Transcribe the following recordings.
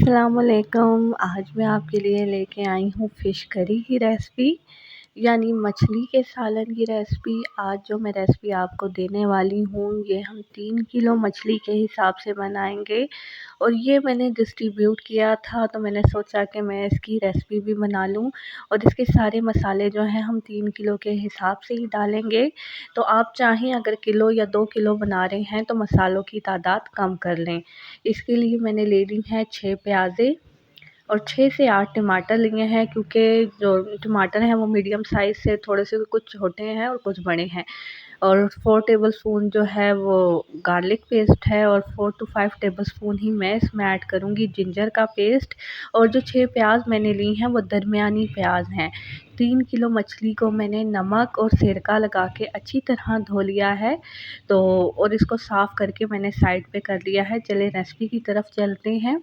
अस्सलामुअलैकुम। आज मैं आपके लिए लेके आई हूँ फ़िश करी की रेसिपी, यानी मछली के सालन की रेसिपी। आज जो मैं रेसिपी आपको देने वाली हूँ, ये हम 3 किलो मछली के हिसाब से बनाएंगे और ये मैंने डिस्ट्रीब्यूट किया था, तो मैंने सोचा कि मैं इसकी रेसिपी भी बना लूँ। और इसके सारे मसाले जो हैं हम 3 किलो के हिसाब से ही डालेंगे। तो आप चाहें अगर किलो या 2 किलो बना रहे हैं तो मसालों की तादाद कम कर लें। इसके लिए मैंने ले ली है 6 प्याज़ें और 6 से 8 टमाटर लिए हैं, क्योंकि जो टमाटर हैं वो मीडियम साइज़ से थोड़े से कुछ छोटे हैं और कुछ बड़े हैं। और 4 टेबलस्पून जो है वो गार्लिक पेस्ट है और 4 to 5 टेबलस्पून ही मैं इसमें ऐड करूँगी जिंजर का पेस्ट। और जो 6 प्याज मैंने ली हैं वो दरमियानी प्याज हैं। 3 किलो मछली को मैंने नमक और सिरका लगा के अच्छी तरह धो लिया है, तो और इसको साफ़ करके मैंने साइड पे कर लिया है। चलिए रेसिपी की तरफ चलते हैं।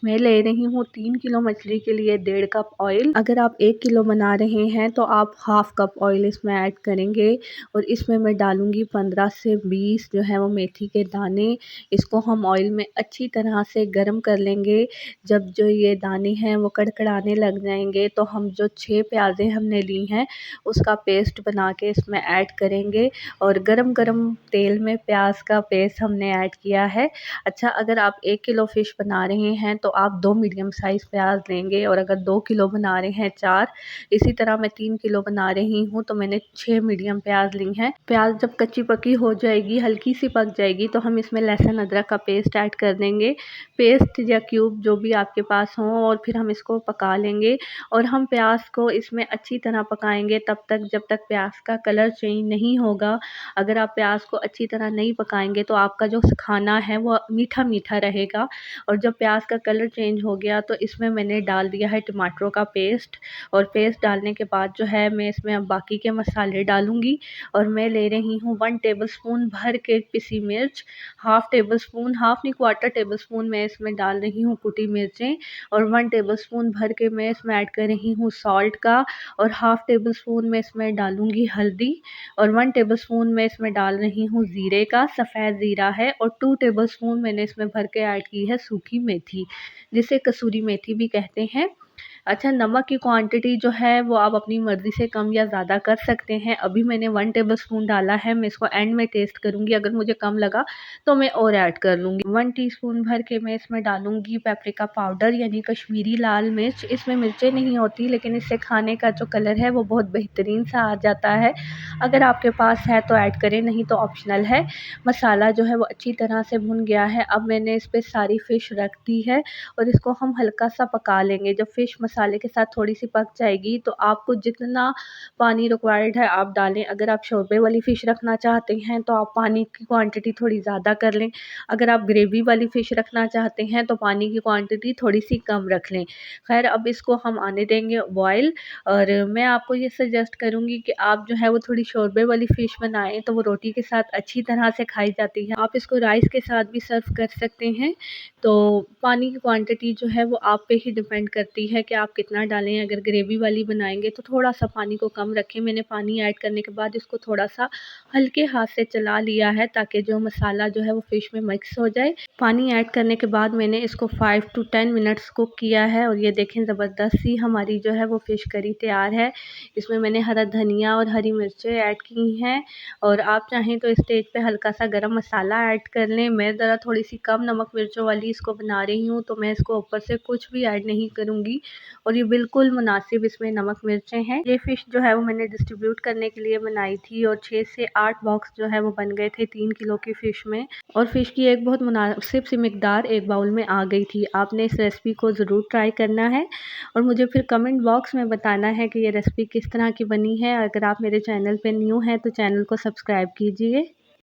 मैं ले रही हूँ 3 किलो मछली के लिए 1.5 कप ऑयल। अगर आप 1 किलो बना रहे हैं तो आप हाफ़ कप ऑयल इसमें ऐड करेंगे। और इसमें मैं डालूँगी 15 से 20 जो है वो मेथी के दाने। इसको हम ऑयल में अच्छी तरह से गर्म कर लेंगे। जब जो ये दाने हैं वो कड़कड़ाने लग जाएंगे तो हम जो 6 प्याज़ें हमने ली हैं उसका पेस्ट बना के इसमें ऐड करेंगे। और गरम गरम तेल में प्याज का पेस्ट हमने ऐड किया है। अच्छा, अगर आप 1 किलो फ़िश बना रहे हैं तो आप 2 मीडियम साइज़ प्याज लेंगे, और अगर 2 किलो बना रहे हैं 4। इसी तरह मैं 3 किलो बना रही हूँ तो मैंने 6 मीडियम प्याज ली हैं। प्याज जब कच्ची पकी हो जाएगी, हल्की सी पक जाएगी, तो हम इसमें लहसुन अदरक का पेस्ट ऐड कर देंगे। पेस्ट या क्यूब जो भी आपके पास हो, और फिर हम इसको पका लेंगे। और हम प्याज को इसमें अच्छी तरह पकाएंगे तब तक जब तक प्याज का कलर चेंज नहीं होगा। अगर आप प्याज को अच्छी तरह नहीं पकाएंगे तो आपका जो खाना है वो मीठा मीठा रहेगा। और जब प्याज का कलर चेंज हो गया तो इसमें मैंने डाल दिया है टमाटरों का पेस्ट। और पेस्ट डालने के बाद जो है मैं इसमें अब बाकी के मसाले डालूंगी। और मैं ले रही हूँ 1 टेबलस्पून भर के पिसी मिर्च, हाफ़ टेबलस्पून, हाफ़ नहीं क्वार्टर टेबलस्पून मैं इसमें डाल रही हूँ कुटी मिर्चें। और 1 टेबलस्पून भर के मैं इसमें ऐड कर रही हूँ सॉल्ट का। और हाफ़ टेबलस्पून मैं इसमें डालूंगी हल्दी। और 1 टेबलस्पून मैं इसमें डाल रही हूँ ज़ीरे का, सफ़ेद ज़ीरा है। और 2 टेबलस्पून मैंने इसमें भर के ऐड की है सूखी मेथी, जिसे कसूरी मेथी भी कहते हैं। अच्छा, नमक की क्वांटिटी जो है वो आप अपनी मर्ज़ी से कम या ज़्यादा कर सकते हैं। अभी मैंने 1 टेबलस्पून डाला है, मैं इसको एंड में टेस्ट करूँगी, अगर मुझे कम लगा तो मैं और ऐड कर लूँगी। 1 टीस्पून भर के मैं इसमें डालूँगी पेपरिका पाउडर, यानी कश्मीरी लाल मिर्च। इसमें मिर्चें नहीं होती, लेकिन इससे खाने का जो कलर है वो बहुत बेहतरीन सा आ जाता है। अगर आपके पास है तो ऐड करें, नहीं तो ऑप्शनल है। मसाला जो है वो अच्छी तरह से भुन गया है। अब मैंने इस पे सारी फ़िश रख दी है और इसको हम हल्का सा पका लेंगे। जब फ़िश मसाले के साथ थोड़ी सी पक जाएगी तो आपको जितना पानी रिक्वायर्ड है आप डालें। अगर आप शोरबे वाली फ़िश रखना चाहते हैं तो आप पानी की क्वांटिटी थोड़ी ज़्यादा कर लें। अगर आप ग्रेवी वाली फ़िश रखना चाहते हैं तो पानी की क्वांटिटी थोड़ी सी कम रख लें। खैर, अब इसको हम आने देंगे बॉयल। और मैं आपको ये सजेस्ट करूँगी कि आप जो है वो थोड़ी शोरबे वाली फ़िश बनाएं, तो वो रोटी के साथ अच्छी तरह से खाई जाती है। आप इसको राइस के साथ भी सर्व कर सकते हैं। तो पानी की क्वांटिटी जो है वो आप पे ही डिपेंड करती है कि आप कितना डालें। अगर ग्रेवी वाली बनाएंगे तो थोड़ा सा पानी को कम रखें। मैंने पानी ऐड करने के बाद इसको थोड़ा सा हल्के हाथ से चला लिया है, ताकि जो मसाला जो है वो फ़िश में मिक्स हो जाए। पानी ऐड करने के बाद मैंने इसको 5 to 10 मिनट्स कुक किया है, और ये देखें ज़बरदस्त सी हमारी जो है वो फ़िश करी तैयार है। इसमें मैंने हरा धनिया और हरी मिर्चें ऐड की हैं। और आप चाहें तो स्टेज पे हल्का सा गरम मसाला ऐड कर लें। मैं ज़रा थोड़ी सी कम नमक मिर्चों वाली इसको बना रही हूँ, तो मैं इसको ऊपर से कुछ भी ऐड नहीं करूँगी। और ये बिल्कुल मुनासिब इसमें नमक मिर्चें हैं। ये फ़िश जो है वो मैंने डिस्ट्रीब्यूट करने के लिए बनाई थी, और 6 से 8 बॉक्स जो है वो बन गए थे 3 किलो की फ़िश में। और फ़िश की एक बहुत मुनासिब सी मिकदार एक बाउल में आ गई थी। आपने इस रेसिपी को ज़रूर ट्राई करना है और मुझे फिर कमेंट बॉक्स में बताना है कि ये रेसिपी किस तरह की बनी है। अगर आप मेरे चैनल पे न्यू हैं तो चैनल को सब्सक्राइब कीजिए।